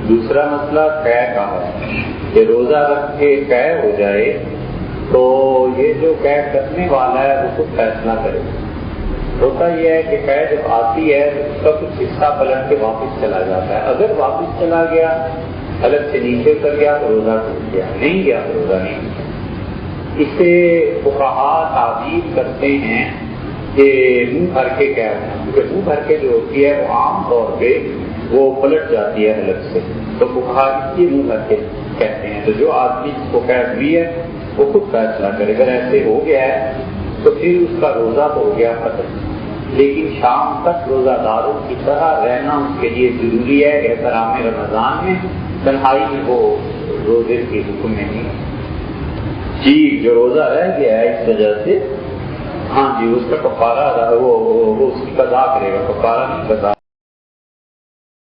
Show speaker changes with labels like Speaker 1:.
Speaker 1: दूसरा मसला कै का है कि रोजा रख के कै हो जाए तो ये जो कै करने वाला है वो खुद फैसला करे। होता यह है कि कै जब आती है तो उसका कुछ हिस्सा पलट के वापस चला जाता है। अगर वापस चला गया, अलग से नीचे उतर गया तो रोजा टूट गया, नहीं गया तो रोजा नहीं टूटा। इसे फुक़हा ताबीर करते हैं कि मुंह भर के क्या है, क्योंकि मुंह भर के जो होती है वो आम तौर पे वो पलट जाती है अलग से, तो फुक़हा इसलिए मुंह भर के कहते हैं। तो जो आदमी जिसको कैद हुई है वो खुद फैसला करे। अगर ऐसे हो गया है तो फिर उसका रोजा तो हो गया खत्म, लेकिन शाम तक रोजादारों की तरह रहना उसके लिए जरूरी है। एहतराम रमजान में तन्हाई में वो रोजे के हुक्म नहीं जी। जो रोजा रह गया है इस वजह से, हाँ जी, उसका कफारा वो उसकी कज़ा करेगा, कफारा नहीं कज़ा